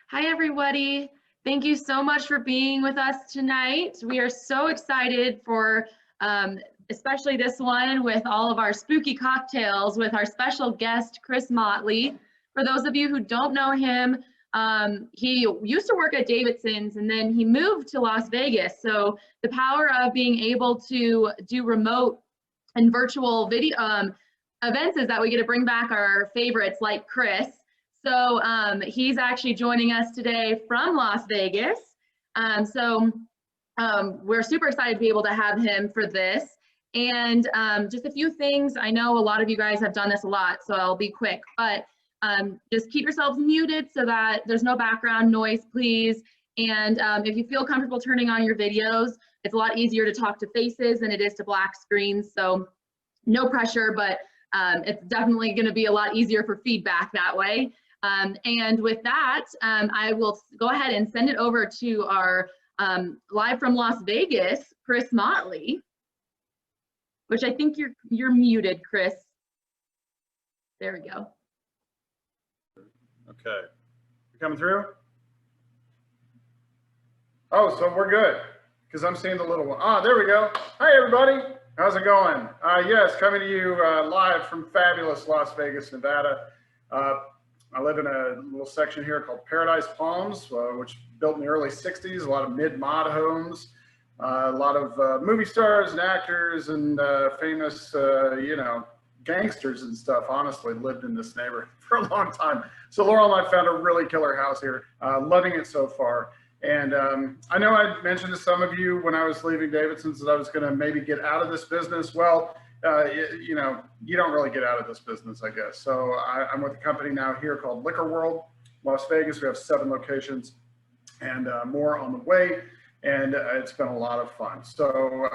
Hi, everybody. Thank you so much for being with us tonight. We are so excited for especially this one with all of our spooky cocktails with our special guest, Chris Motley. For those of you who don't know him, he used to work at Davidson's and then he moved to Las Vegas. So the power of being able to do remote and virtual video events is that we get to bring back our favorites like Chris. So he's actually joining us today from Las Vegas. We're super excited to be able to have him for this. And just a few things. I know a lot of you guys have done this a lot, so I'll be quick, but just keep yourselves muted so that there's no background noise, please. And if you feel comfortable turning on your videos, it's a lot easier to talk to faces than it is to black screens. So no pressure, but it's definitely going to be a lot easier for feedback that way. And with that, I will go ahead and send it over to our live from Las Vegas, Chris Motley, which I think you're muted, Chris. There we go. Okay, you coming through? Oh, so we're good because I'm seeing the little one. Ah, there we go. Hi, everybody. How's it going? Yes, coming to you live from fabulous Las Vegas, Nevada. I live in a little section here called Paradise Palms, which built in the early 60s, a lot of mid-mod homes, a lot of movie stars and actors and famous, gangsters and stuff, honestly, lived in this neighborhood for a long time. So Laurel and I found a really killer house here, loving it so far. And I know I mentioned to some of you when I was leaving Davidson's that I was gonna maybe get out of this business. Well, you don't really get out of this business, I guess. So I'm with a company now here called Liquor World, Las Vegas. We have 7 locations and more on the way. And it's been a lot of fun. So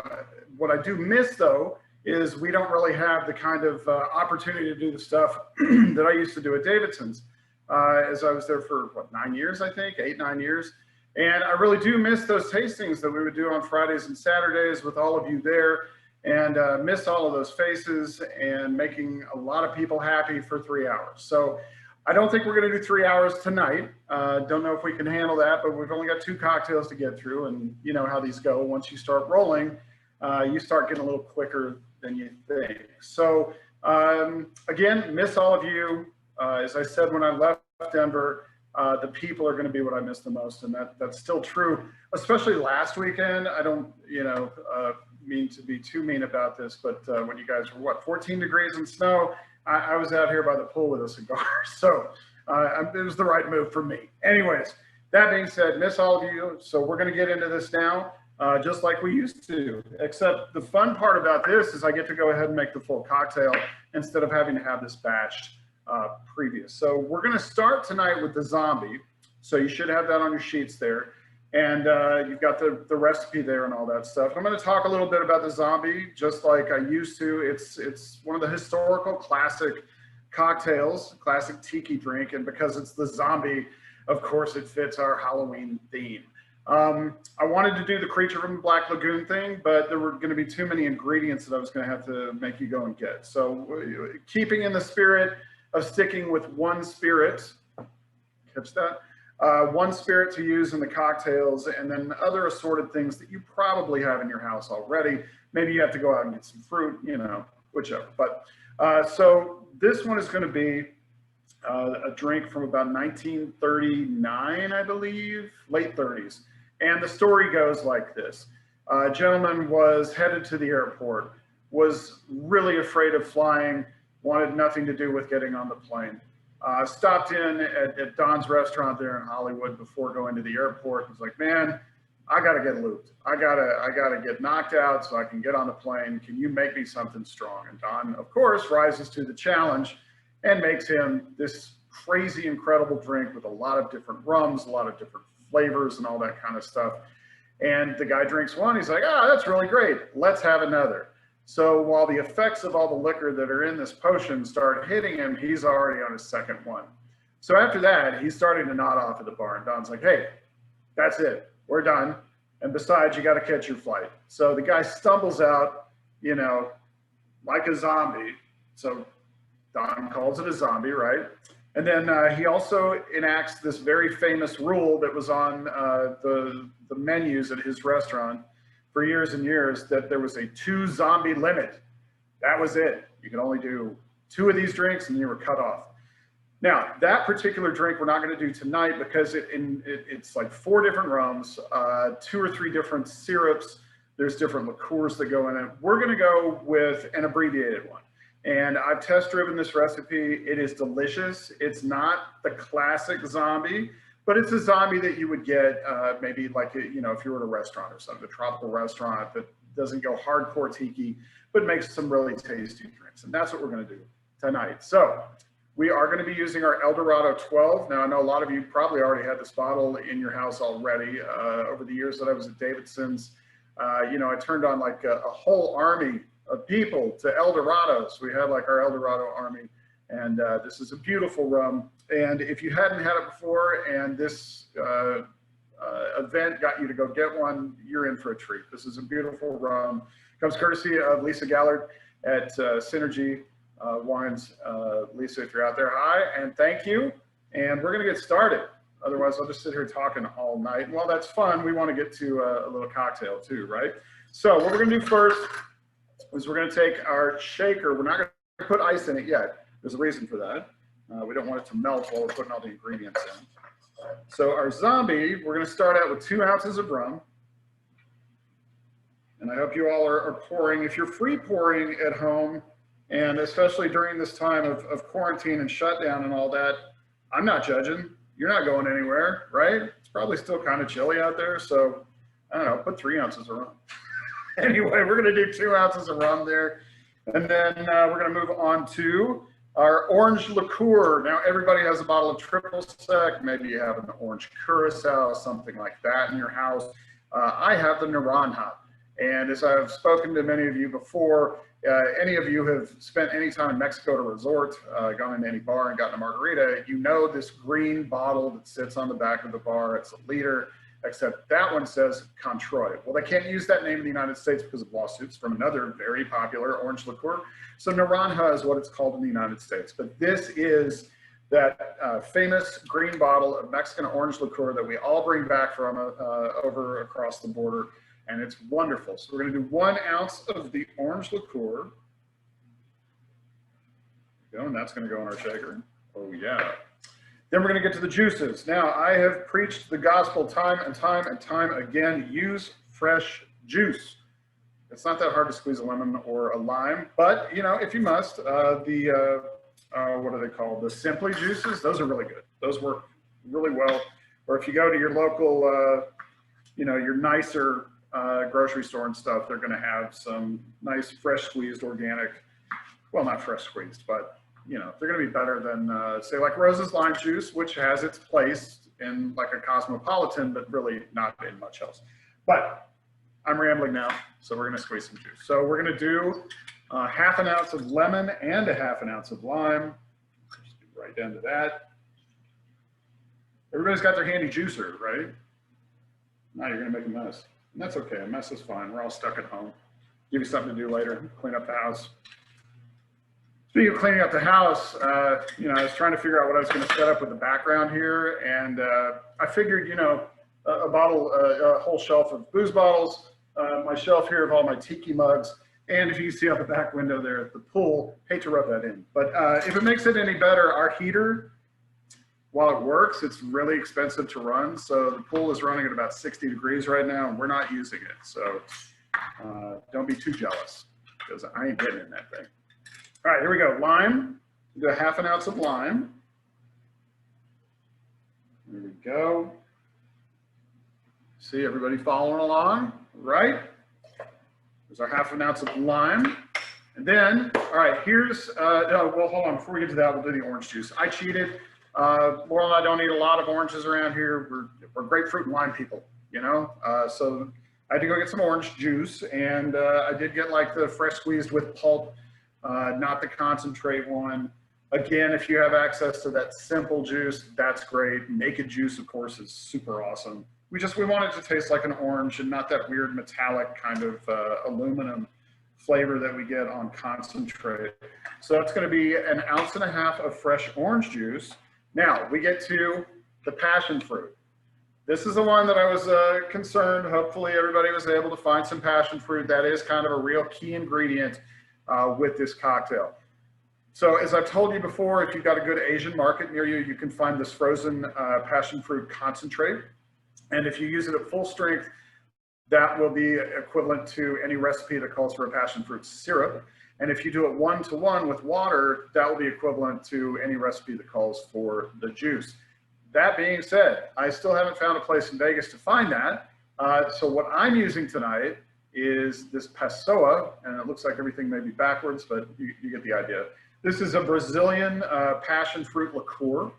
what I do miss though, is we don't really have the kind of opportunity to do the stuff that I used to do at Davidson's as I was there for what, 9 years, I think, 8, 9 years. And I really do miss those tastings that we would do on Fridays and Saturdays with all of you there, and miss all of those faces and making a lot of people happy for 3 hours. So I don't think we're gonna do 3 hours tonight. Don't know if we can handle that, but we've only got 2 cocktails to get through, and you know how these go. Once you start rolling, you start getting a little quicker than you think. So again, miss all of you. As I said when I left Denver, the people are going to be what I miss the most, and that's still true, especially last weekend. I don't mean to be too mean about this, but when you guys were what, 14 degrees and snow, I was out here by the pool with a cigar. So it was the right move for me. Anyways, that being said, miss all of you. So we're going to get into this now. Just like we used to, except the fun part about this is I get to go ahead and make the full cocktail instead of having to have this batched previous. So we're going to start tonight with the zombie. So you should have that on your sheets there. And you've got the recipe there and all that stuff. I'm going to talk a little bit about the zombie, just like I used to. It's one of the historical classic cocktails, classic tiki drink. And because it's the zombie, of course, it fits our Halloween theme. I wanted to do the creature from the Black Lagoon thing, but there were going to be too many ingredients that I was going to have to make you go and get. So keeping in the spirit of sticking with one spirit, catch that? One spirit to use in the cocktails, and then other assorted things that you probably have in your house already. Maybe you have to go out and get some fruit, whichever. But so this one is going to be a drink from about 1939, I believe, late 30s. And the story goes like this. A gentleman was headed to the airport, was really afraid of flying, wanted nothing to do with getting on the plane. Stopped in at Don's restaurant there in Hollywood before going to the airport. Was like, man, I gotta get looped. I gotta get knocked out so I can get on the plane. Can you make me something strong? And Don, of course, rises to the challenge and makes him this crazy, incredible drink with a lot of different rums, a lot of different flavors and all that kind of stuff. And the guy drinks one, he's like, oh, that's really great. Let's have another. So while the effects of all the liquor that are in this potion start hitting him, he's already on his second one. So after that, he's starting to nod off at the bar, and Don's like, hey, that's it, we're done. And besides, you got to catch your flight. So the guy stumbles out, like a zombie. So Don calls it a zombie, right? And then he also enacts this very famous rule that was on the menus at his restaurant for years and years, that there was a 2 zombie limit. That was it. You could only do 2 of these drinks and you were cut off. Now, that particular drink we're not going to do tonight because it's like 4 different rums, 2 or 3 different syrups. There's different liqueurs that go in it. We're going to go with an abbreviated one. And I've test driven this recipe. It is delicious. It's not the classic zombie, but it's a zombie that you would get maybe like, if you were at a restaurant or something, a tropical restaurant that doesn't go hardcore tiki, but makes some really tasty drinks. And that's what we're going to do tonight. So we are going to be using our El Dorado 12. Now, I know a lot of you probably already had this bottle in your house already. Over the years that I was at Davidson's, I turned on like a whole army of people to El Dorado. So we had like our El Dorado army, and this is a beautiful rum. And if you hadn't had it before and this event got you to go get one, you're in for a treat. This is a beautiful rum. Comes courtesy of Lisa Gallard at Synergy Wines. Lisa, if you're out there, hi, and thank you. And we're gonna get started. Otherwise, I'll just sit here talking all night. And while that's fun, we want to get to a little cocktail too, right? So what we're gonna do first is we're going to take our shaker. We're not going to put ice in it yet. There's a reason for that. We don't want it to melt while we're putting all the ingredients in. So our zombie, we're going to start out with 2 ounces of rum. And I hope you all are pouring. If you're free pouring at home, and especially during this time of quarantine and shutdown and all that, I'm not judging. You're not going anywhere, right? It's probably still kind of chilly out there. So I don't know, put 3 ounces of rum. Anyway, we're going to do 2 ounces of rum there. And then we're going to move on to our orange liqueur. Now, everybody has a bottle of triple sec. Maybe you have an orange curacao, something like that in your house. I have the Naranja. And as I've spoken to many of you before, any of you have spent any time in Mexico at a resort, gone into any bar and gotten a margarita, you know this green bottle that sits on the back of the bar. It's a liter. Except that one says Controy. Well, they can't use that name in the United States because of lawsuits from another very popular orange liqueur. So Naranja is what it's called in the United States. But this is that famous green bottle of Mexican orange liqueur that we all bring back from over across the border. And it's wonderful. So we're going to do 1 ounce of the orange liqueur. There you go, and that's going to go in our shaker. Oh, yeah. Then we're going to get to the juices. Now, I have preached the gospel time and time and time again. Use fresh juice. It's not that hard to squeeze a lemon or a lime, but if you must, what are they called? The Simply juices. Those are really good. Those work really well. Or if you go to your local, your nicer grocery store and stuff, they're going to have some nice fresh squeezed organic. Well, not fresh squeezed, but they're going to be better than, say, like Rose's lime juice, which has its place in like a cosmopolitan, but really not in much else. But I'm rambling now, so we're going to squeeze some juice. So we're going to do 1/2 ounce of lemon and 1/2 ounce of lime. Just get right down to that. Everybody's got their handy juicer, right? Now you're going to make a mess. And that's okay. A mess is fine. We're all stuck at home. Give you something to do later. Clean up the house. Speaking of cleaning up the house, I was trying to figure out what I was going to set up with the background here, and I figured, a whole shelf of booze bottles, my shelf here of all my tiki mugs, and if you can see out the back window there at the pool, hate to rub that in, but if it makes it any better, our heater, while it works, it's really expensive to run, so the pool is running at about 60 degrees right now, and we're not using it, so don't be too jealous, because I ain't getting in that thing. All right, here we go. Lime. Do 1/2 ounce of lime. There we go. See everybody following along, right? There's our 1/2 ounce of lime. And then, all right, here's, well, hold on. Before we get to that, we'll do the orange juice. I cheated. Laurel and I don't eat a lot of oranges around here. We're grapefruit and lime people, so I had to go get some orange juice, and I did get like the fresh squeezed with pulp. Not the concentrate one. Again, if you have access to that simple juice, that's great. Naked juice, of course, is super awesome. We want it to taste like an orange and not that weird metallic kind of aluminum flavor that we get on concentrate. So that's going to be 1.5 ounces of fresh orange juice. Now we get to the passion fruit. This is the one that I was concerned. Hopefully everybody was able to find some passion fruit. That is kind of a real key ingredient with this cocktail. So as I've told you before, if you've got a good Asian market near you, you can find this frozen passion fruit concentrate. And if you use it at full strength, that will be equivalent to any recipe that calls for a passion fruit syrup. And if you do it 1-to-1 with water, that will be equivalent to any recipe that calls for the juice. That being said, I still haven't found a place in Vegas to find that. So what I'm using tonight is this Pessoa, and it looks like everything may be backwards, but you get the idea. This is a Brazilian passion fruit liqueur.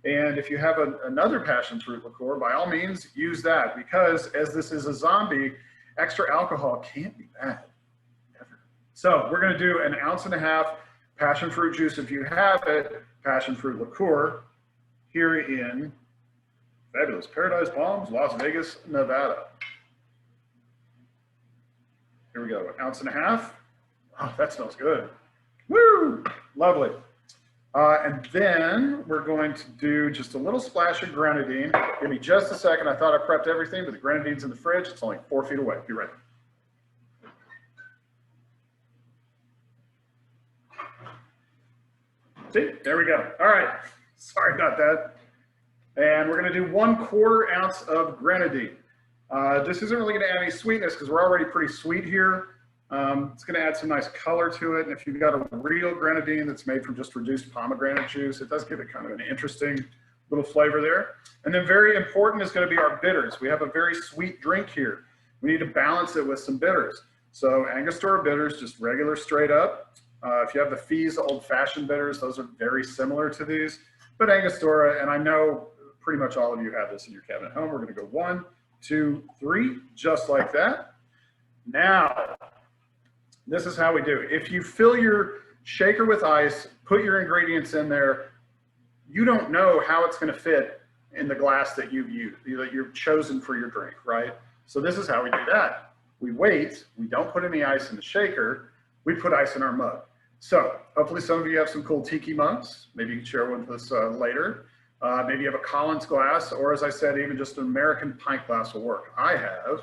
And if you have another passion fruit liqueur, by all means, use that, because as this is a zombie, extra alcohol can't be bad, ever. So we're gonna do 1.5 ounces passion fruit juice, if you have it, passion fruit liqueur, here in fabulous Paradise Palms, Las Vegas, Nevada. Here we go, 1.5 ounces. Oh, that smells good. Woo, lovely. And then we're going to do just a little splash of grenadine. Give me just a second. I thought I prepped everything, but the grenadine's in the fridge. It's only 4 feet away. Be ready. See, there we go. All right, sorry about that. And we're gonna do 1/4 ounce of grenadine. This isn't really gonna add any sweetness because we're already pretty sweet here. It's going to add some nice color to it. And if you've got a real grenadine that's made from just reduced pomegranate juice, it does give it kind of an interesting little flavor there. And then very important is going to be our bitters. We have a very sweet drink here. We need to balance it with some bitters. So Angostura bitters, just regular straight up. If you have the Fees old-fashioned bitters, those are very similar to these. But Angostura, and I know pretty much all of you have this in your cabinet at home. We're going to go 1, 2, 3, just like that. Now, this is how we do it. If you fill your shaker with ice, put your ingredients in there, you don't know how it's going to fit in the glass that you've chosen for your drink, right? So this is how we do that. We wait, we don't put any ice in the shaker, we put ice in our mug. So hopefully some of you have some cool tiki mugs. Maybe you can share one with us later. Maybe you have a Collins glass, or as I said, even just an American pint glass will work. I have,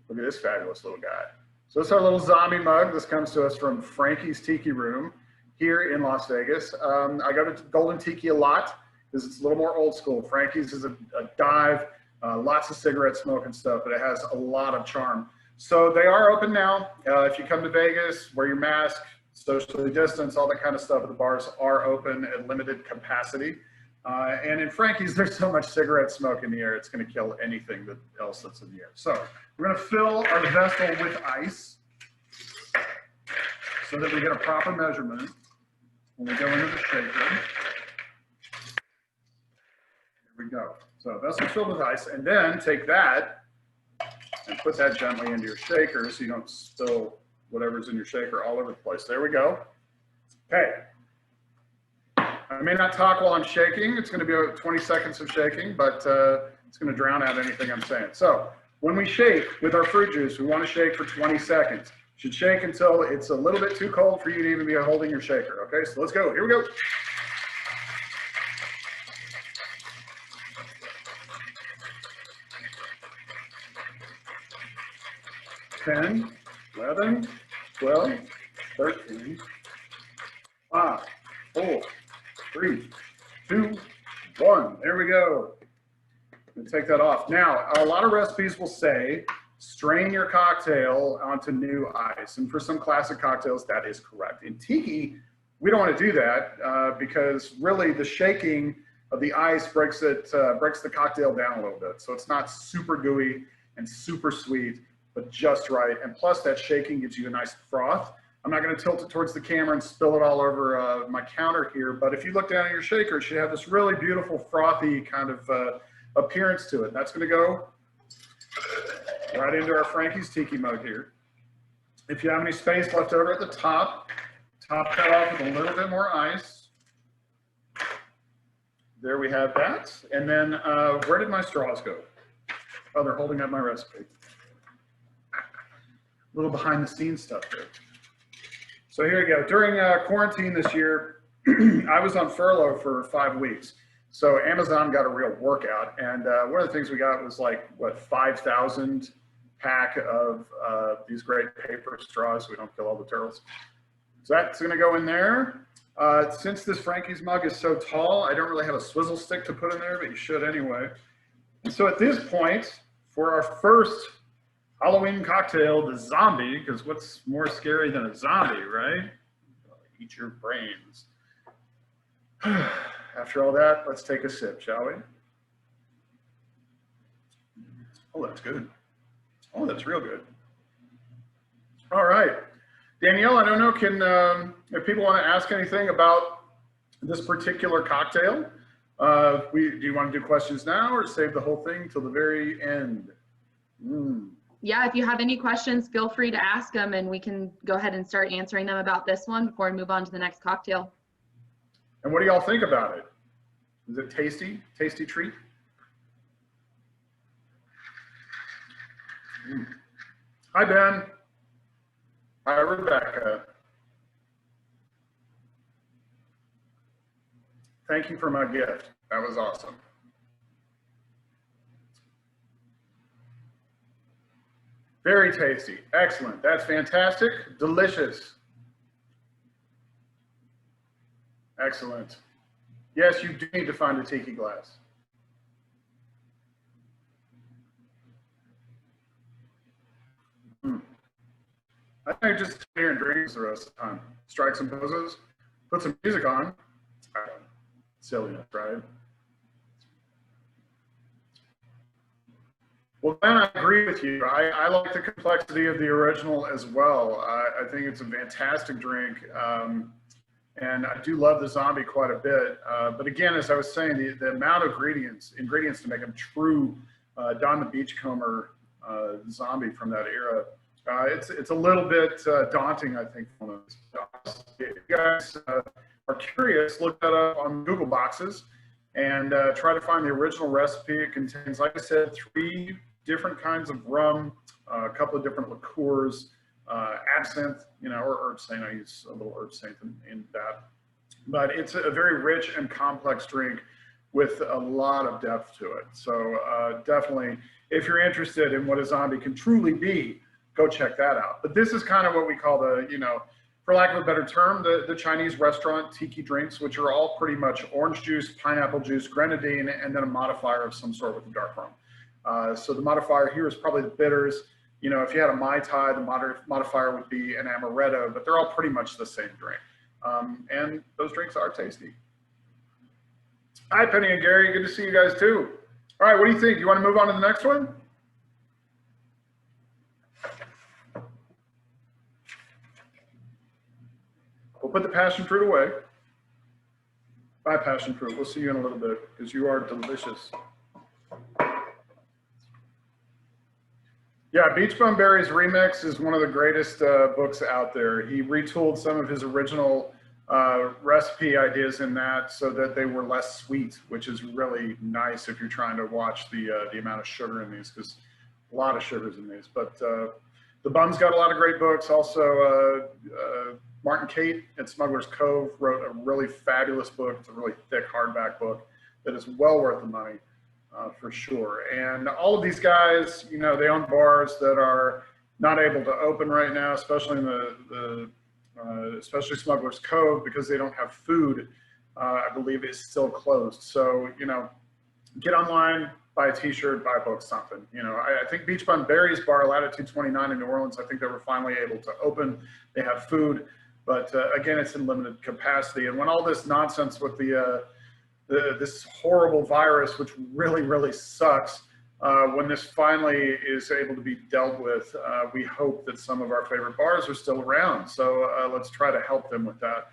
look at this fabulous little guy. So this is our little zombie mug. This comes to us from Frankie's Tiki Room here in Las Vegas. I go to Golden Tiki a lot because it's a little more old school. Frankie's is a dive, lots of cigarette smoke and stuff, but it has a lot of charm. So they are open now. If you come to Vegas, wear your mask, socially distance, all that kind of stuff. The bars are open at limited capacity. And in Frankie's, there's so much cigarette smoke in the air, it's going to kill anything else that's in the air. So we're going to fill our vessel with ice so that we get a proper measurement when we go into the shaker. Here we go. So vessel filled with ice, and then take that and put that gently into your shaker so you don't spill whatever's in your shaker all over the place. There we go. Okay. I may not talk while I'm shaking. It's going to be about 20 seconds of shaking, but it's going to drown out anything I'm saying. So when we shake with our fruit juice, we want to shake for 20 seconds. Should shake until it's a little bit too cold for you to even be holding your shaker. Okay, so let's go. Here we go. Ten, 11, 12, 13, 5, 4, 3, 2, 1. There we go. And take that off. Now, a lot of recipes will say, strain your cocktail onto new ice. And for some classic cocktails, that is correct. In tiki, we don't want to do that because really the shaking of the ice breaks the cocktail down a little bit. So it's not super gooey and super sweet, but just right. And plus that shaking gives you a nice froth. I'm not going to tilt it towards the camera and spill it all over my counter here, but if you look down at your shaker, it should have this really beautiful frothy kind of appearance to it. That's going to go right into our Frankie's Tiki mug here. If you have any space left over at the top that off with a little bit more ice. There we have that. And then where did my straws go? Oh, they're holding up my recipe. A little behind the scenes stuff there. So here we go. During quarantine this year, I was on furlough for 5 weeks. So Amazon got a real workout. And one of the things we got was like, what, 5,000 pack of these great paper straws so we don't kill all the turtles. So that's going to go in there. Since this Frankie's mug is so tall, I don't really have a swizzle stick to put in there, but you should anyway. And so at this point, for our first Halloween cocktail, the zombie, because what's more scary than a zombie, right? Eat your brains. After all that, let's take a sip, shall we? Oh, that's good. Oh, that's real good. All right. Danielle, I don't know, if people want to ask anything about this particular cocktail, do you want to do questions now or save the whole thing till the very end? Yeah, if you have any questions, feel free to ask them and we can go ahead and start answering them about this one before we move on to the next cocktail. And what do y'all think about it? Is it tasty? Tasty treat? Hi, Ben. Hi, Rebecca. Thank you for my gift. That was awesome. Very tasty. Excellent. That's fantastic. Delicious. Excellent. Yes, you do need to find a tiki glass. I think just sit here and drink the rest of the time. Strike some poses, put some music on. Silliness, right? Well, Ben, I agree with you. I like the complexity of the original as well. I think it's a fantastic drink. And I do love the zombie quite a bit. But again, as I was saying, the amount of ingredients to make them true Don the Beachcomber zombie from that era, it's a little bit daunting, I think. If you guys are curious, look that up on Google Boxes and try to find the original recipe. It contains, like I said, 3 different kinds of rum, a couple of different liqueurs, absinthe, or herb saint. I use a little herb saint in that. But it's a very rich and complex drink with a lot of depth to it. So definitely, if you're interested in what a zombie can truly be, go check that out. But this is kind of what we call the, for lack of a better term, the Chinese restaurant tiki drinks, which are all pretty much orange juice, pineapple juice, grenadine, and then a modifier of some sort with the dark rum. So the modifier here is probably the bitters. If you had a Mai Tai, the modifier would be an amaretto, but they're all pretty much the same drink. And those drinks are tasty. Hi, Penny and Gary. Good to see you guys too. All right, what do you think? You want to move on to the next one? We'll put the passion fruit away. Bye, passion fruit. We'll see you in a little bit because you are delicious. Yeah, Beach Bum Berries Remix is one of the greatest books out there. He retooled some of his original recipe ideas in that so that they were less sweet, which is really nice if you're trying to watch the amount of sugar in these, because a lot of sugar's in these. But the Bum's got a lot of great books. Also, Martin Kate at Smuggler's Cove wrote a really fabulous book. It's a really thick hardback book that is well worth the money. For sure. And all of these guys, they own bars that are not able to open right now, especially in especially Smuggler's Cove, because they don't have food. I believe is still closed. So, get online, buy a t-shirt, buy a book, something. I think Beach Bum Berries Bar, Latitude 29 in New Orleans, I think they were finally able to open. They have food, but again, it's in limited capacity. And when all this nonsense with this horrible virus, which really, really sucks, when this finally is able to be dealt with, we hope that some of our favorite bars are still around. So let's try to help them with that.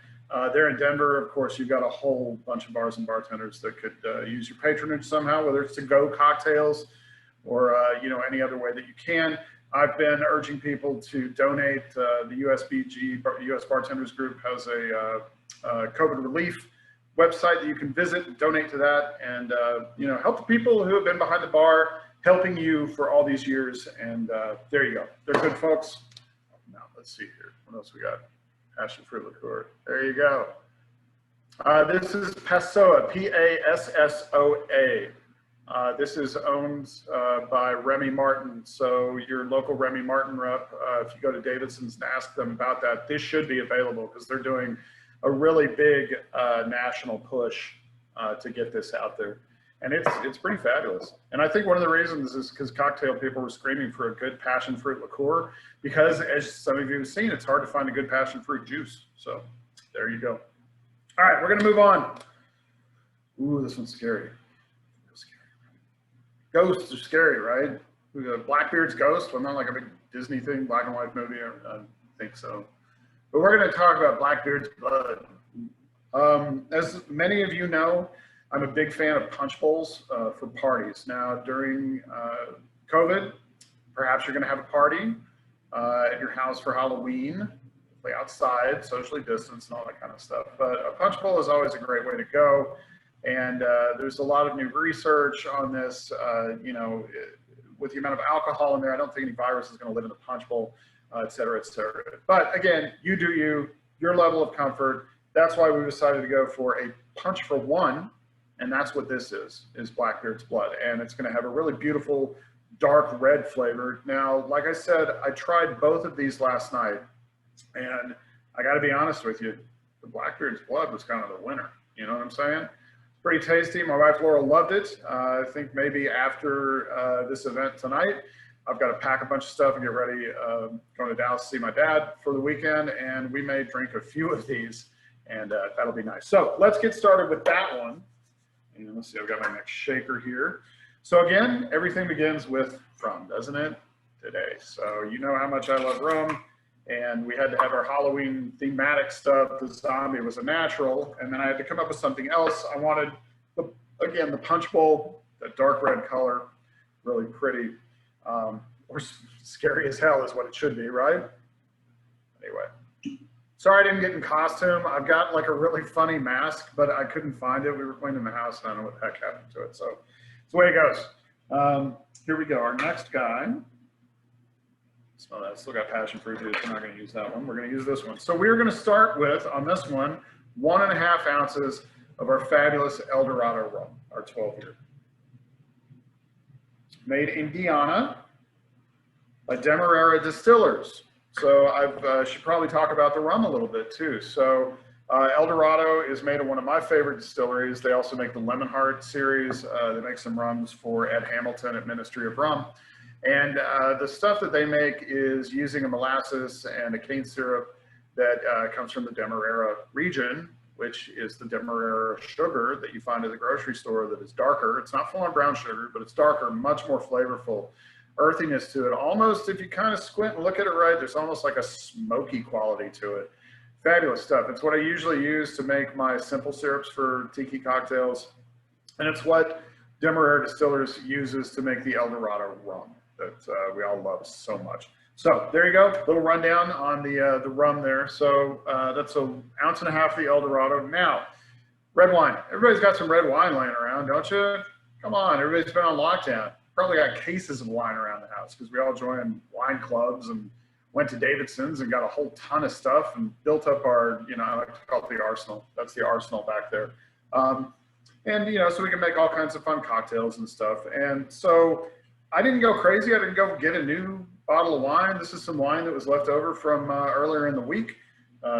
There in Denver, of course, you've got a whole bunch of bars and bartenders that could use your patronage somehow, whether it's to-go cocktails or any other way that you can. I've been urging people to donate. The USBG, US Bartenders Group, has a COVID relief website that you can visit and donate to that, and help the people who have been behind the bar, helping you for all these years. And there you go. They're good folks. Now let's see here. What else we got? passion fruit liqueur. There you go. This is Passoa, Passoa. This is owned by Remy Martin. So your local Remy Martin rep, if you go to Davidson's and ask them about that, this should be available because they're doing a really big national push to get this out there. And it's pretty fabulous. And I think one of the reasons is because cocktail people were screaming for a good passion fruit liqueur, because as some of you have seen, it's hard to find a good passion fruit juice. So there you go. All right, we're gonna move on. Ooh, this one's scary. Ghosts are scary, right? Blackbeard's Ghost, well, not like a big Disney thing, black and white movie, I think so. But we're gonna talk about Blackbeard's Blood. As many of you know, I'm a big fan of punch bowls for parties. Now, during COVID, perhaps you're gonna have a party at your house for Halloween, play outside, socially distanced and all that kind of stuff. But a punch bowl is always a great way to go. And there's a lot of new research on this, you know, with the amount of alcohol in there, I don't think any virus is going to live in the punch bowl, et cetera, et cetera. But again, you do you, your level of comfort. That's why we decided to go for a punch for one. And that's what this is Blackbeard's Blood. And it's going to have a really beautiful dark red flavor. Now, like I said, I tried both of these last night. And I got to be honest with you, the Blackbeard's Blood was kind of the winner. You know what I'm saying? Pretty tasty. My wife Laura loved it. I think maybe after this event tonight, I've got to pack a bunch of stuff and get ready, going to Dallas to see my dad for the weekend, and we may drink a few of these, and that'll be nice. So let's get started with that one. And let's see, I've got my next shaker here. So again, everything begins with rum, doesn't it? Today. So you know how much I love rum. And we had to have our Halloween thematic stuff. The zombie was a natural. And then I had to come up with something else. I wanted, again, the punch bowl, that dark red color, really pretty. Or scary as hell is what it should be, right? Anyway, sorry I didn't get in costume. I've got like a really funny mask, but I couldn't find it. We were cleaning the house and I don't know what the heck happened to it. So it's the way it goes. Here we go, our next guy. Smell that. Still got passion fruit juice. We're not going to use that one. We're going to use this one. So we're going to start with, on this one, 1.5 ounces of our fabulous El Dorado rum, our 12-year. Made in Guyana by Demerara Distillers. So I should probably talk about the rum a little bit too. So El Dorado is made at one of my favorite distilleries. They also make the Lemon Heart series. They make some rums for Ed Hamilton at Ministry of Rum. And the stuff that they make is using a molasses and a cane syrup that comes from the Demerara region, which is the Demerara sugar that you find at the grocery store that is darker. It's not full-on brown sugar, but it's darker, much more flavorful earthiness to it. Almost, if you kind of squint and look at it right, there's almost like a smoky quality to it. Fabulous stuff. It's what I usually use to make my simple syrups for tiki cocktails. And it's what Demerara Distillers uses to make the El Dorado rum that we all love so much. So there you go, little rundown on the rum there. So that's 1.5 ounces of the El Dorado. Now, red wine. Everybody's got some red wine laying around, don't you? Come on, everybody's been on lockdown. Probably got cases of wine around the house because we all joined wine clubs and went to Davidson's and got a whole ton of stuff and built up our, you know, I like to call it the arsenal. That's the arsenal back there. And, you know, so we can make all kinds of fun cocktails and stuff. And so I didn't go crazy. I didn't go get a new bottle of wine. This is some wine that was left over from earlier in the week.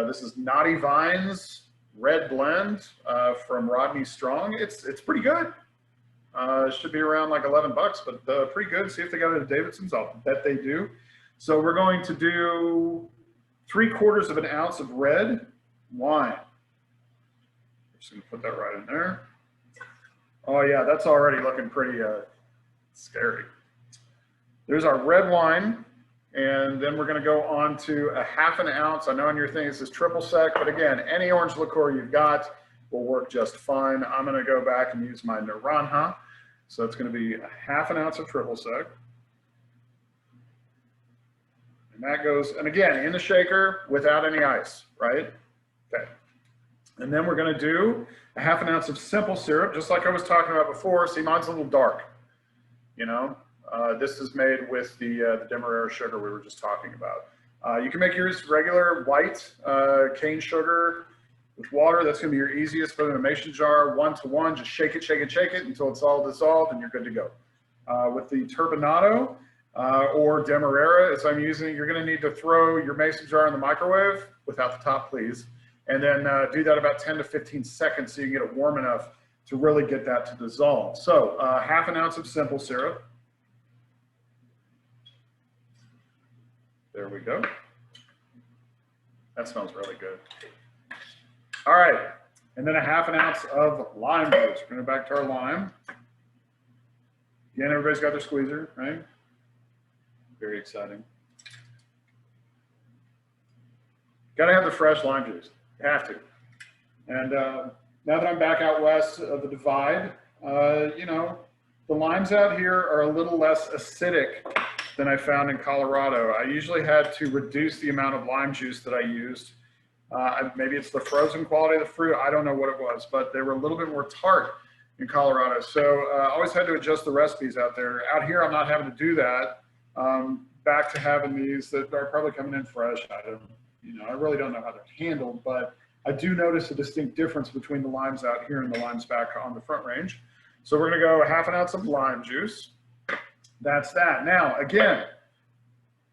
This is Naughty Vines Red Blend from Rodney Strong. It's pretty good. It should be around like 11 bucks, but pretty good. See if they got it at Davidson's. I'll bet they do. So we're going to do 3/4 of an ounce of red wine. Just gonna put that right in there. Oh yeah, that's already looking pretty scary. There's our red wine, and then we're going to go on to 1/2 ounce. I know on your thing it says triple sec, but again, any orange liqueur you've got will work just fine. I'm going to go back and use my Naranja. So it's going to be 1/2 ounce of triple sec. And that goes, and again, in the shaker without any ice, right? Okay. And then we're going to do 1/2 ounce of simple syrup, just like I was talking about before. See, mine's a little dark. You know, this is made with the Demerara sugar we were just talking about. You can make yours regular white cane sugar with water. That's going to be your easiest. Put it in a mason jar, 1 to 1. Just shake it, shake it, shake it until it's all dissolved, and you're good to go. With the turbinado or demerara, as I'm using, you're going to need to throw your mason jar in the microwave, without the top, please, and then do that about 10 to 15 seconds so you can get it warm enough to really get that to dissolve. So ½ ounce of simple syrup. There we go. That smells really good. All right, and then ½ ounce of lime juice. Bring it back to our lime. Again, everybody's got their squeezer, right? Very exciting. Got to have the fresh lime juice. You have to. And now that I'm back out west of the divide, you know, the limes out here are a little less acidic than I found in Colorado. I usually had to reduce the amount of lime juice that I used. Maybe it's the frozen quality of the fruit. I don't know what it was, but they were a little bit more tart in Colorado. So I always had to adjust the recipes out there. Out here, I'm not having to do that. Back to having these that are probably coming in fresh. I really don't know how they're handled, but I do notice a distinct difference between the limes out here and the limes back on the Front Range. So we're gonna go ½ ounce of lime juice. That's that. Now, again,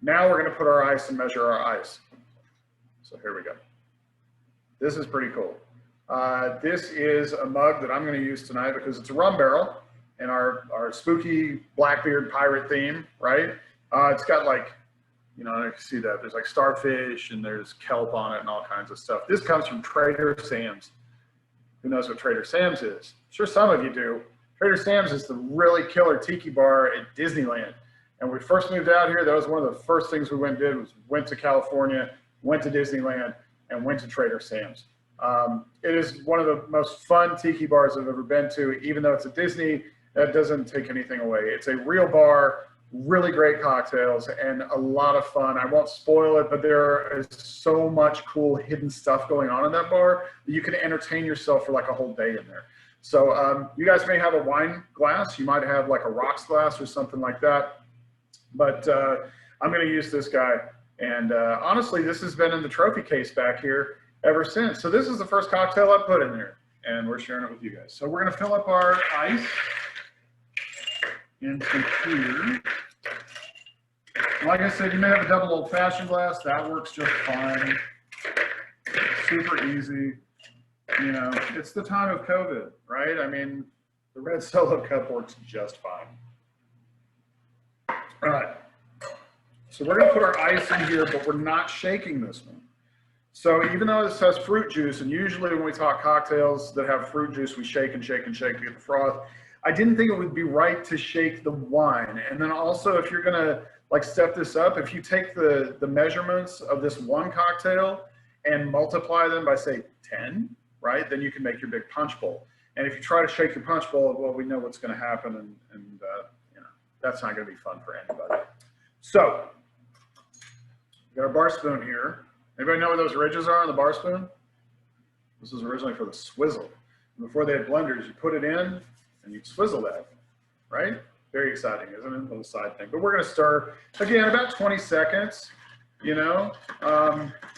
now we're gonna put our ice and measure our ice. So here we go. This is pretty cool. This is a mug that I'm going to use tonight because it's a rum barrel in our spooky Blackbeard pirate theme, right? It's got like, you know, I can see that there's like starfish and there's kelp on it and all kinds of stuff. This comes from Trader Sam's. Who knows what Trader Sam's is? Sure, some of you do. Trader Sam's is the really killer tiki bar at Disneyland. And when we first moved out here, that was one of the first things we went and did was went to California, went to Disneyland, and went to Trader Sam's. It is one of the most fun tiki bars I've ever been to. Even though it's a Disney, that doesn't take anything away. It's a real bar, really great cocktails, and a lot of fun. I won't spoil it, but there is so much cool hidden stuff going on in that bar that you can entertain yourself for like a whole day in there. So you guys may have a wine glass. You might have like a rocks glass or something like that. But I'm going to use this guy. And honestly, this has been in the trophy case back here ever since. So this is the first cocktail I put in there, and we're sharing it with you guys. So we're going to fill up our ice into here. Like I said, you may have a double old-fashioned glass. That works just fine. Super easy. You know, it's the time of COVID, right? I mean, the red Solo cup works just fine. All right. So we're going to put our ice in here, but we're not shaking this one. So even though this has fruit juice, and usually when we talk cocktails that have fruit juice, we shake and shake and shake to get the froth. I didn't think it would be right to shake the wine. And then also, if you're going to like step this up, if you take the measurements of this one cocktail and multiply them by say 10, right, then you can make your big punch bowl. And if you try to shake your punch bowl, well, we know what's going to happen, and you know, that's not going to be fun for anybody. So we got our bar spoon here. Anybody know what those ridges are on the bar spoon? This was originally for the swizzle. Before they had blenders, you put it in and you swizzle that, right? Very exciting, isn't it? A little side thing. But we're going to stir, again, about 20 seconds, you know.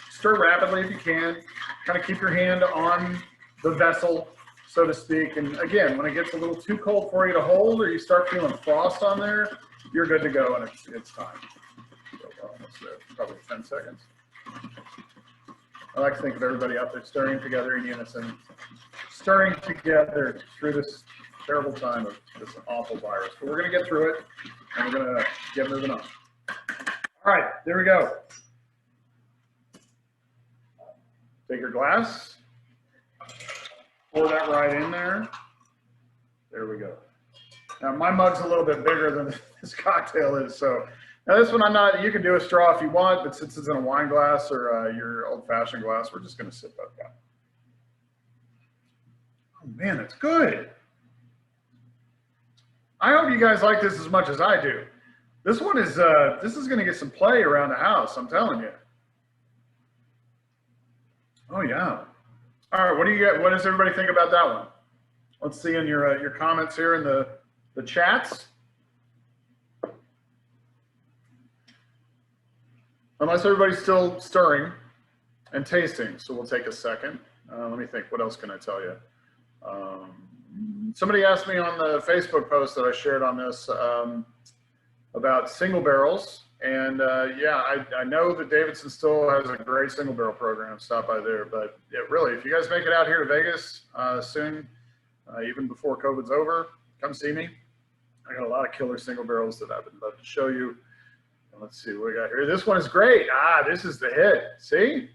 Stir rapidly if you can. Kind of keep your hand on the vessel, so to speak. And again, when it gets a little too cold for you to hold or you start feeling frost on there, you're good to go, and it's time. So we're almost there, probably 10 seconds. I like to think of everybody out there stirring together in unison, stirring together through this terrible time of this awful virus. But we're going to get through it, and we're going to get moving on. All right, there we go. Take your glass, pour that right in there. There we go. Now my mug's a little bit bigger than this cocktail is, so now this one I'm not, you can do a straw if you want, but since it's in a wine glass or your old-fashioned glass, we're just gonna sip that down. Oh man, it's good. I hope you guys like this as much as I do. This one is, this is gonna get some play around the house, I'm telling you. Oh yeah. All right, what do you get? What does everybody think about that one? Let's see in your comments here in the chats. Unless everybody's still stirring and tasting. So we'll take a second. Let me think, what else can I tell you? Somebody asked me on the Facebook post that I shared on this about single barrels. And yeah, I know that Davidson still has a great single barrel program. Stop by there. But yeah, really, if you guys make it out here to Vegas soon, even before COVID's over, come see me. I got a lot of killer single barrels that I would love to show you. And let's see what we got here. This one is great. Ah, this is the hit. See?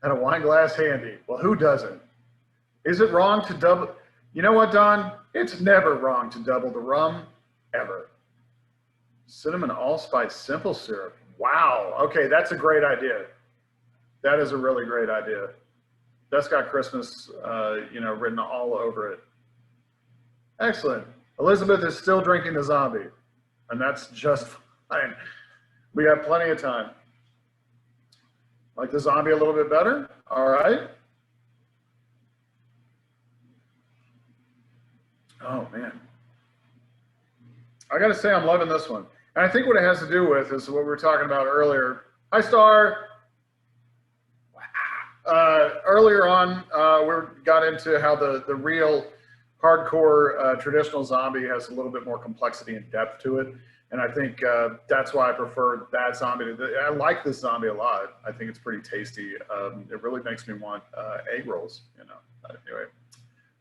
And a wine glass handy. Well, who doesn't? Is it wrong to double? You know what, Don? It's never wrong to double the rum, ever. Cinnamon allspice simple syrup. Wow. Okay, that's a great idea. That is a really great idea. That's got Christmas, you know, written all over it. Excellent. Elizabeth is still drinking the zombie, and that's just fine. We have plenty of time. Like the zombie a little bit better? All right. Oh, man. I got to say, I'm loving this one. And I think what it has to do with is what we were talking about earlier. Hi, Star. Earlier on, we got into how the real hardcore traditional zombie has a little bit more complexity and depth to it. And I think that's why I prefer that zombie. I like this zombie a lot. I think it's pretty tasty. It really makes me want egg rolls, you know. Anyway.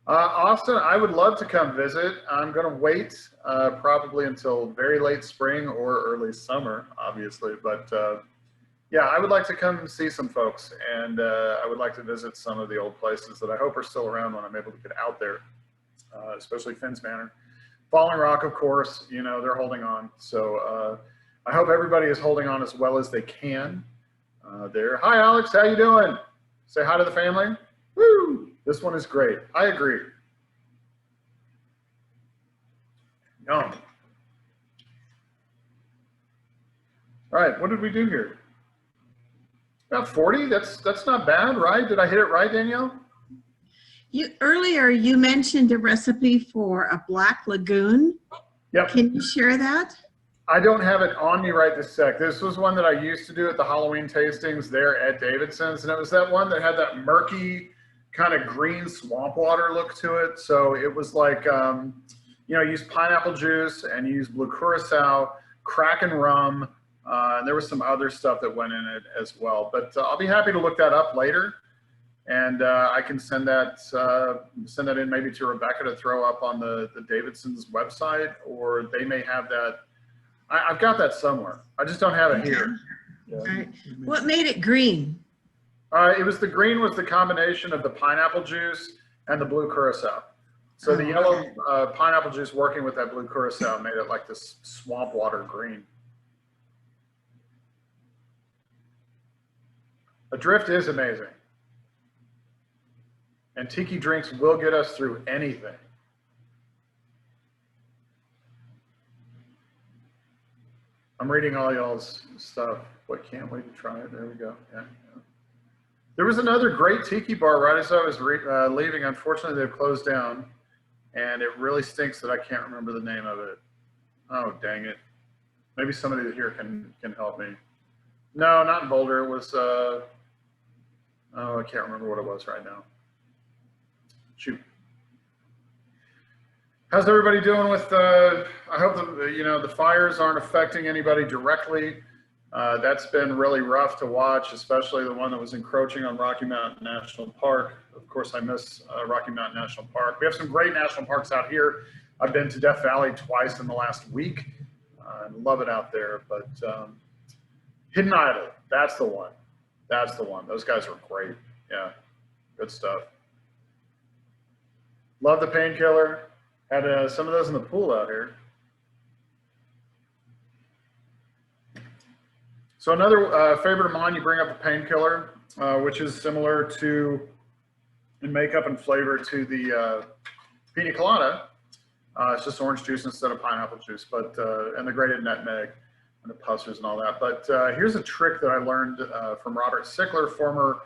Austin, I would love to come visit. I'm going to wait probably until very late spring or early summer, obviously. But yeah, I would like to come and see some folks. And I would like to visit some of the old places that I hope are still around when I'm able to get out there, especially Finn's Manor. Falling Rock, of course, you know, they're holding on. So I hope everybody is holding on as well as they can there. Hi, Alex. How you doing? Say hi to the family. Woo! This one is great. I agree. Yum. All right, what did we do here? About 40? That's not bad, right? Did I hit it right, Danielle? Earlier you mentioned a recipe for a black lagoon. Yep. Can you share that? I don't have it on me right this sec. This was one that I used to do at the Halloween tastings there at Davidson's, and it was that one that had that murky kind of green swamp water look to it. So it was like, you know, use pineapple juice and use blue curacao, Kraken rum, and there was some other stuff that went in it as well. But I'll be happy to look that up later, and I can send that in maybe to Rebecca to throw up on the Davidson's website, or they may have that. I've got that somewhere. I just don't have it here. Yeah. All right. What made it green? It was the green was the combination of the pineapple juice and the blue curacao. So the yellow pineapple juice working with that blue curacao made it like this swamp water green. Adrift is amazing. And tiki drinks will get us through anything. I'm reading all y'all's stuff. What, can't wait to try it. There we go. Yeah. There was another great tiki bar right as I was leaving. Unfortunately, they've closed down, and it really stinks that I can't remember the name of it. Oh, dang it. Maybe somebody here can help me. No, not in Boulder. It was, oh, I can't remember what it was right now. Shoot. How's everybody doing with, I hope that, you know, the fires aren't affecting anybody directly. That's been really rough to watch, especially the one that was encroaching on Rocky Mountain National Park. Of course, I miss Rocky Mountain National Park. We have some great national parks out here. I've been to Death Valley twice in the last week. I love it out there. But Hidden Idol, that's the one. That's the one. Those guys are great. Yeah, good stuff. Love the Painkiller. Had some of those in the pool out here. So another favorite of mine, you bring up the Painkiller, which is similar to, in makeup and flavor, to the Pina Colada. It's just orange juice instead of pineapple juice, but and the grated nutmeg and the puffers and all that. But here's a trick that I learned from Robert Sickler, former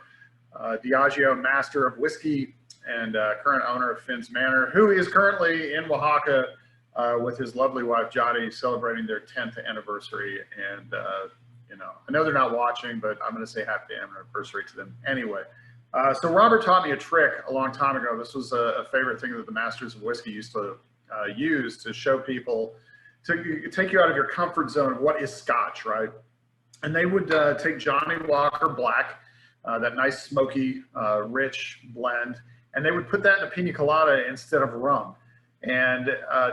Diageo master of whiskey and current owner of Finn's Manor, who is currently in Oaxaca with his lovely wife, Jody, celebrating their 10th anniversary. And know, I know they're not watching, but I'm going to say happy anniversary to them anyway. So Robert taught me a trick a long time ago. This was a favorite thing that the masters of whiskey used to use to show people, to take you out of your comfort zone of what is Scotch, right? And they would take Johnny Walker Black, that nice smoky, rich blend, and they would put that in a pina colada instead of rum, and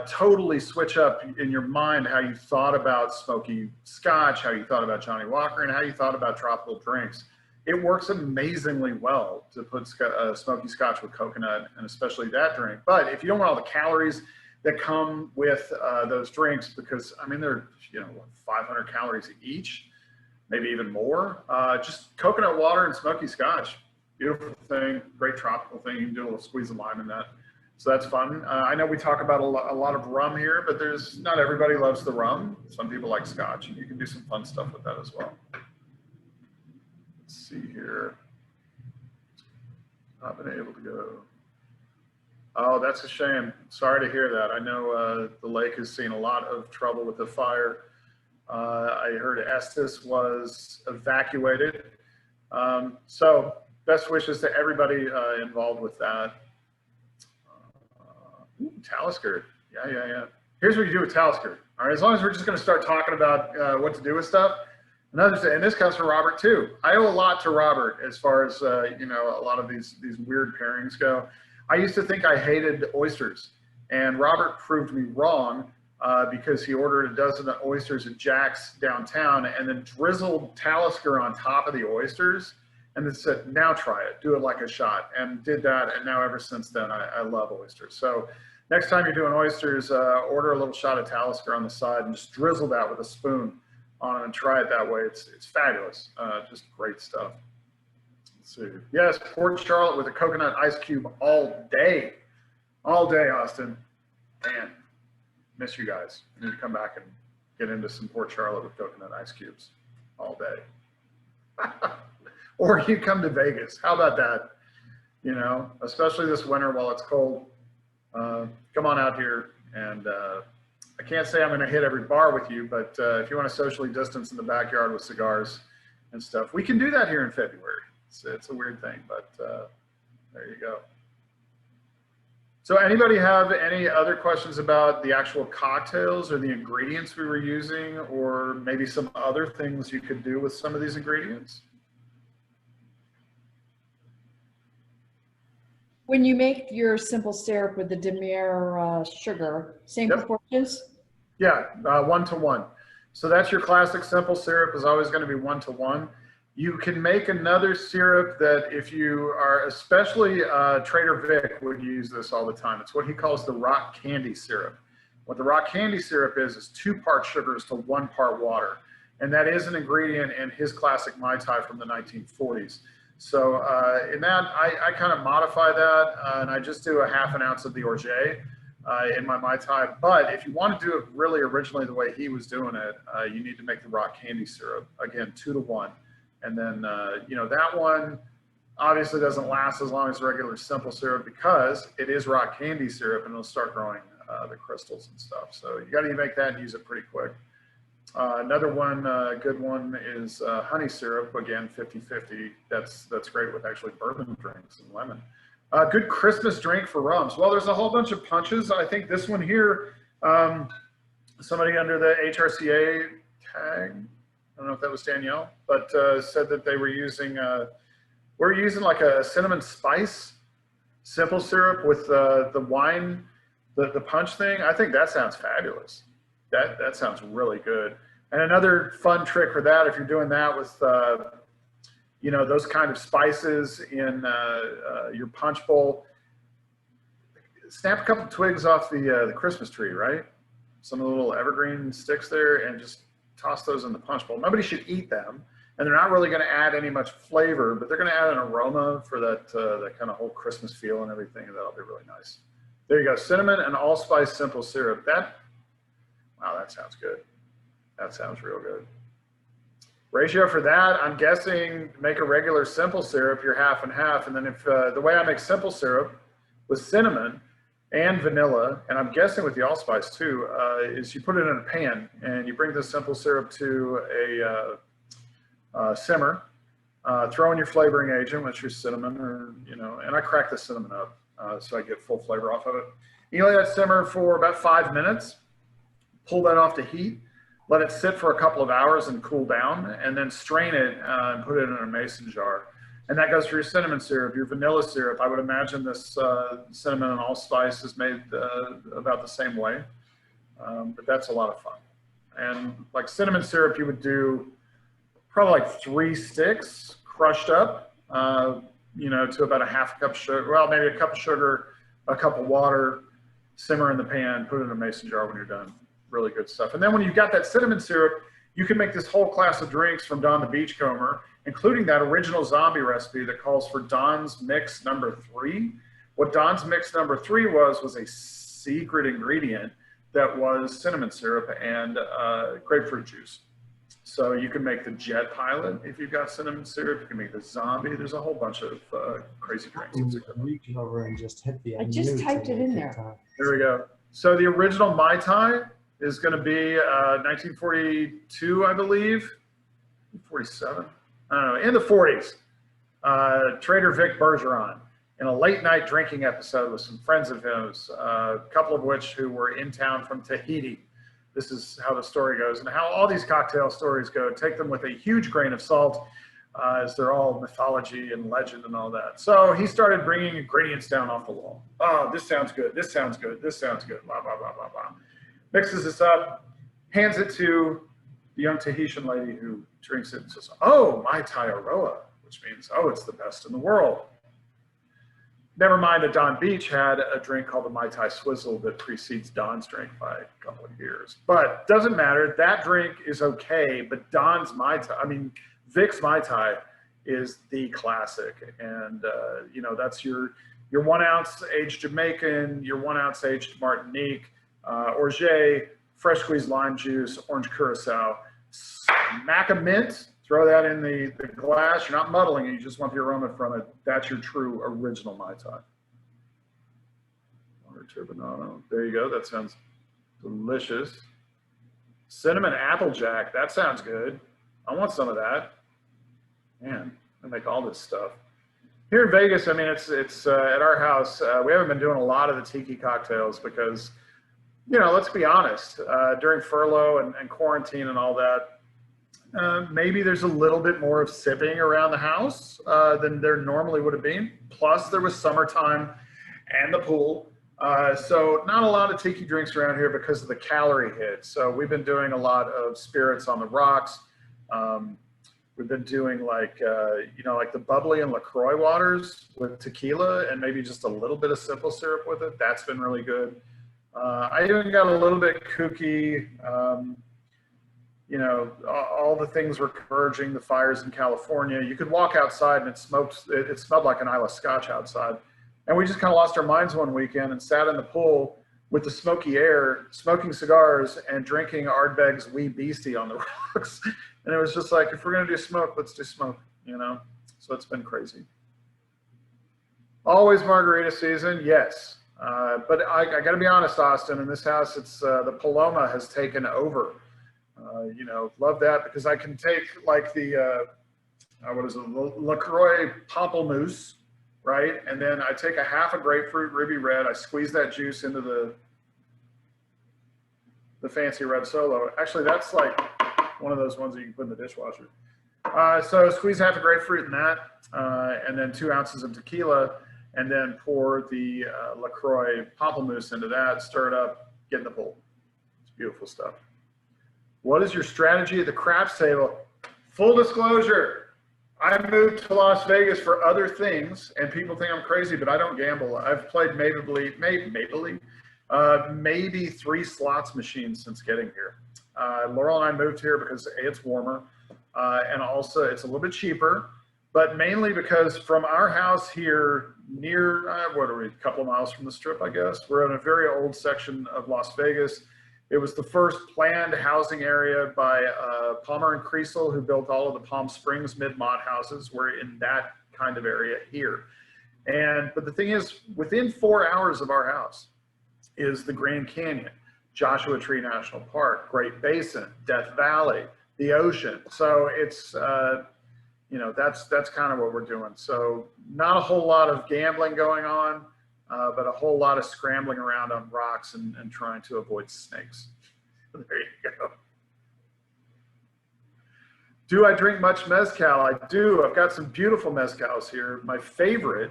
totally switch up in your mind how you thought about smoky Scotch, how you thought about Johnny Walker, and how you thought about tropical drinks. It works amazingly well to put smoky Scotch with coconut, and especially that drink. But if you don't want all the calories that come with those drinks, because I mean they're 500 calories each, maybe even more. Just coconut water and smoky Scotch, beautiful thing, great tropical thing. You can do a little squeeze of lime in that, so that's fun. I know we talk about a lot of rum here, but not everybody loves the rum. Some people like Scotch, and you can do some fun stuff with that as well. Let's see here. Not been able to go. Oh, that's a shame. Sorry to hear that. I know the lake has seen a lot of trouble with the fire. I heard Estes was evacuated. So best wishes to everybody involved with that. Talisker. Yeah. Here's what you do with Talisker. All right, as long as we're just going to start talking about what to do with stuff. Another thing, and this comes from Robert too. I owe a lot to Robert as far as a lot of these weird pairings go. I used to think I hated oysters, and Robert proved me wrong because he ordered a dozen of oysters at Jack's downtown and then drizzled Talisker on top of the oysters and then said, now try it, do it like a shot, and did that. And now ever since then, I love oysters. So next time you're doing oysters, order a little shot of Talisker on the side and just drizzle that with a spoon on and try it that way. It's fabulous. Just great stuff. Let's see. Yes, Port Charlotte with a coconut ice cube all day. All day, Austin. Man, miss you guys. I need to come back and get into some Port Charlotte with coconut ice cubes all day. Or you come to Vegas. How about that? Especially this winter while it's cold. Come on out here, and I can't say I'm going to hit every bar with you, but if you want to socially distance in the backyard with cigars and stuff, we can do that here in February. It's a weird thing, but there you go. So anybody have any other questions about the actual cocktails or the ingredients we were using, or maybe some other things you could do with some of these ingredients? When you make your simple syrup with the demi-heure sugar, same proportions? Yeah, 1-to-1. So that's your classic simple syrup, is always going to be 1-to-1. You can make another syrup that, if you are, especially Trader Vic would use this all the time. It's what he calls the rock candy syrup. What the rock candy syrup is 2 parts sugars to 1 part water. And that is an ingredient in his classic Mai Tai from the 1940s. So in that, I kind of modify that, and I just do a ½ ounce of the orgeat in my Mai Tai. But if you want to do it really originally the way he was doing it, you need to make the rock candy syrup, again, 2-to-1. And then, that one obviously doesn't last as long as regular simple syrup because it is rock candy syrup, and it'll start growing the crystals and stuff. So you got to make that and use it pretty quick. Another one, good one is honey syrup, again, 50-50. That's great with actually bourbon drinks and lemon. Good Christmas drink for rums. Well, there's a whole bunch of punches. I think this one here, somebody under the HRCA tag, I don't know if that was Danielle, but said that they were using, we're using like a cinnamon spice simple syrup with the wine, the punch thing. I think that sounds fabulous. That sounds really good. And another fun trick for that, if you're doing that with, those kind of spices in your punch bowl, snap a couple twigs off the Christmas tree, right? Some of the little evergreen sticks there, and just toss those in the punch bowl. Nobody should eat them, and they're not really going to add any much flavor, but they're going to add an aroma for that kind of whole Christmas feel and everything, and that'll be really nice. There you go, cinnamon and allspice simple syrup. Wow, that sounds good. That sounds real good. Ratio for that, I'm guessing, make a regular simple syrup, you're half and half. And then if the way I make simple syrup with cinnamon and vanilla, and I'm guessing with the allspice too, is you put it in a pan and you bring the simple syrup to simmer. Throw in your flavoring agent, which is cinnamon, or and I crack the cinnamon up so I get full flavor off of it. You let that simmer for about 5 minutes. Pull that off the heat. Let it sit for a couple of hours and cool down, and then strain it and put it in a mason jar. And that goes for your cinnamon syrup, your vanilla syrup. I would imagine this cinnamon and allspice is made about the same way, but that's a lot of fun. And like cinnamon syrup, you would do probably like 3 sticks crushed up, to about a half a cup of sugar. Well, maybe a cup of sugar, a cup of water, simmer in the pan, put it in a mason jar when you're done. Really good stuff. And then when you've got that cinnamon syrup, you can make this whole class of drinks from Don the Beachcomber, including that original zombie recipe that calls for Don's Mix number 3. What Don's Mix number 3 was a secret ingredient that was cinnamon syrup and grapefruit juice. So you can make the Jet Pilot if you've got cinnamon syrup. You can make the zombie. There's a whole bunch of crazy drinks. Reach over and just hit the. I just typed it in there. There we go. So the original Mai Tai is going to be 1942, I believe, 47. I don't know, in the 40s. Trader Vic Bergeron in a late night drinking episode with some friends of his, a couple of which who were in town from Tahiti. This is how the story goes, and how all these cocktail stories go. Take them with a huge grain of salt, as they're all mythology and legend and all that. So he started bringing ingredients down off the wall. Oh, this sounds good. This sounds good. This sounds good. Blah, blah, blah, blah, blah. Mixes this up, hands it to the young Tahitian lady who drinks it and says, "Oh, Mai Tai Aroa," which means, oh, it's the best in the world. Never mind that Don Beach had a drink called the Mai Tai Swizzle that precedes Don's drink by a couple of years. But doesn't matter. That drink is okay, but Don's Mai Tai, Vic's Mai Tai is the classic. And, that's your 1 ounce aged Jamaican, your 1 ounce aged Martinique, orgeat, fresh squeezed lime juice, orange curacao, smack a mint, throw that in the glass. You're not muddling it, you just want the aroma from it. That's your true original Mai Tai. Water turbinado. There you go. That sounds delicious. Cinnamon Applejack. That sounds good. I want some of that. Man, I make all this stuff. Here in Vegas, it's at our house. We haven't been doing a lot of the tiki cocktails because, let's be honest, during furlough and quarantine and all that, maybe there's a little bit more of sipping around the house than there normally would have been. Plus, there was summertime and the pool. So not a lot of tiki drinks around here because of the calorie hit. So we've been doing a lot of spirits on the rocks. We've been doing like the bubbly and LaCroix waters with tequila and maybe just a little bit of simple syrup with it. That's been really good. I even got a little bit kooky. All the things were converging, the fires in California. You could walk outside and it smelled like an Isla Scotch outside. And we just kind of lost our minds one weekend and sat in the pool with the smoky air, smoking cigars and drinking Ardbeg's Wee Beastie on the rocks. And it was just like, if we're going to do smoke, let's do smoke, So it's been crazy. Always margarita season, yes. But I got to be honest, Austin, in this house, it's the Paloma has taken over. Love that because I can take like the, LaCroix Pamplemousse, right? And then I take a half a grapefruit Ruby Red. I squeeze that juice into the fancy red Solo. Actually, that's like one of those ones that you can put in the dishwasher. So squeeze half a grapefruit in that, and then 2 ounces of tequila, and then pour the LaCroix Pamplemousse into that, stir it up, get in the bowl. It's beautiful stuff. What is your strategy at the craps table? Full disclosure, I moved to Las Vegas for other things, and people think I'm crazy, but I don't gamble. I've played maybe 3 slots machines since getting here. Laurel and I moved here because A, it's warmer, and also it's a little bit cheaper, but mainly because from our house here near, what are we, a couple of miles from the Strip, I guess. We're in a very old section of Las Vegas. It was the first planned housing area by Palmer and Creasel, who built all of the Palm Springs mid-mod houses. We're in that kind of area here. But the thing is, within 4 hours of our house is the Grand Canyon, Joshua Tree National Park, Great Basin, Death Valley, the ocean. So it's, you know, that's kind of what we're doing. So not a whole lot of gambling going on, but a whole lot of scrambling around on rocks and trying to avoid snakes. There you go. Do I drink much mezcal? I do. I've got some beautiful mezcals here. My favorite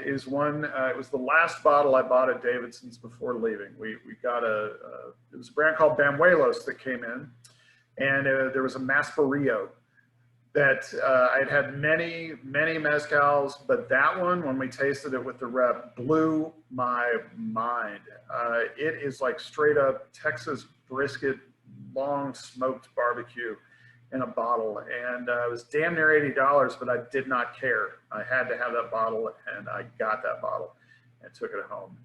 is one, it was the last bottle I bought at Davidson's before leaving. We got it was a brand called Banuelos that came in, and there was a Masperillo that I'd had many mezcals, but that one, when we tasted it with the rep, blew my mind. It is like straight up Texas brisket, long smoked barbecue in a bottle, and it was damn near $80, but I did not care. I had to have that bottle, and I got that bottle and took it home.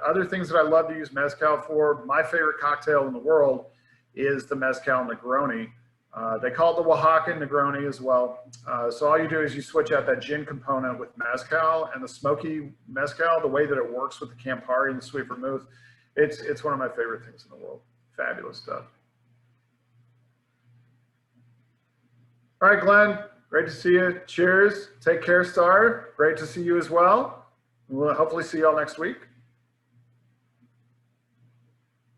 Other things that I love to use mezcal for, my favorite cocktail in the world is the mezcal Negroni. They call it the Oaxacan Negroni as well. So all you do is you switch out that gin component with mezcal, and the smoky mezcal, the way that it works with the Campari and the sweet vermouth, it's one of my favorite things in the world. Fabulous stuff. All right, Glenn, great to see you. Cheers. Take care, Star. Great to see you as well. We'll hopefully see you all next week.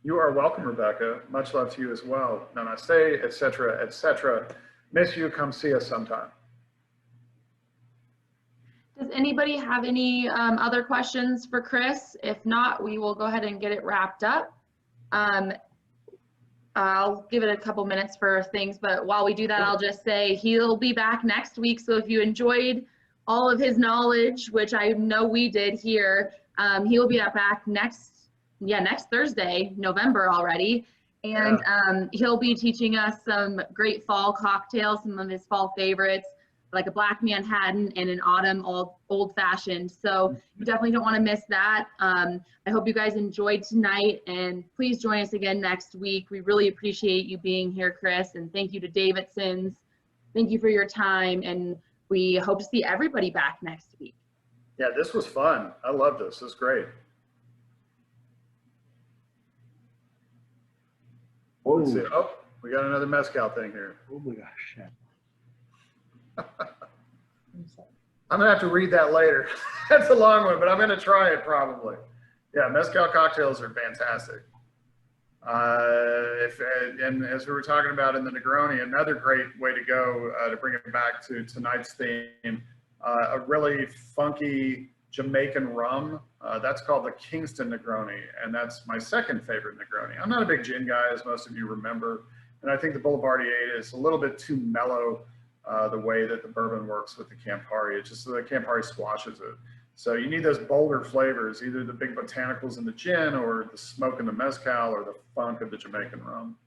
You are welcome, Rebecca. Much love to you as well. Namaste, etc., etc. Miss you. Come see us sometime. Does anybody have any other questions for Chris? If not, we will go ahead and get it wrapped up. I'll give it a couple minutes for things, but while we do that, I'll just say he'll be back next week. So if you enjoyed all of his knowledge, which I know we did here, he'll be back next Thursday, November already. And he'll be teaching us some great fall cocktails, some of his fall favorites, like a Black Manhattan and an autumn old fashioned. So you definitely don't want to miss that. I hope you guys enjoyed tonight, and please join us again next week. We really appreciate you being here, Chris, and thank you to Davidson's. Thank you for your time, and we hope to see everybody back next week. Yeah, this was fun. I love this. This is great. Let's see. Oh, we got another mezcal thing here. Oh my gosh, shit. I'm gonna have to read that later. That's a long one, but I'm gonna try it probably. Yeah, mezcal cocktails are fantastic. And as we were talking about in the Negroni, another great way to go to bring it back to tonight's theme, a really funky Jamaican rum. That's called the Kingston Negroni, and that's my second favorite Negroni. I'm not a big gin guy, as most of you remember, and I think the Boulevardier is a little bit too mellow the way that the bourbon works with the Campari. It's just the Campari squashes it. So you need those bolder flavors, either the big botanicals in the gin or the smoke in the mezcal or the funk of the Jamaican rum.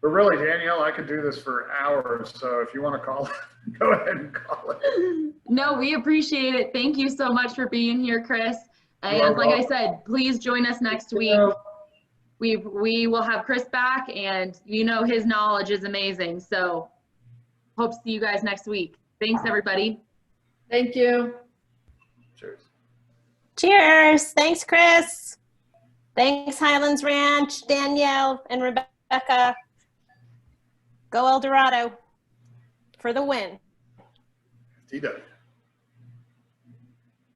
But really, Danielle, I could do this for hours. So if you want to call it, go ahead and call it. No, we appreciate it. Thank you so much for being here, Chris. And like I said, please join us next week. We will have Chris back, and you know his knowledge is amazing. So hope to see you guys next week. Thanks, everybody. Thank you. Cheers. Cheers. Thanks, Chris. Thanks, Highlands Ranch, Danielle, and Rebecca. Go El Dorado for the win. T-W.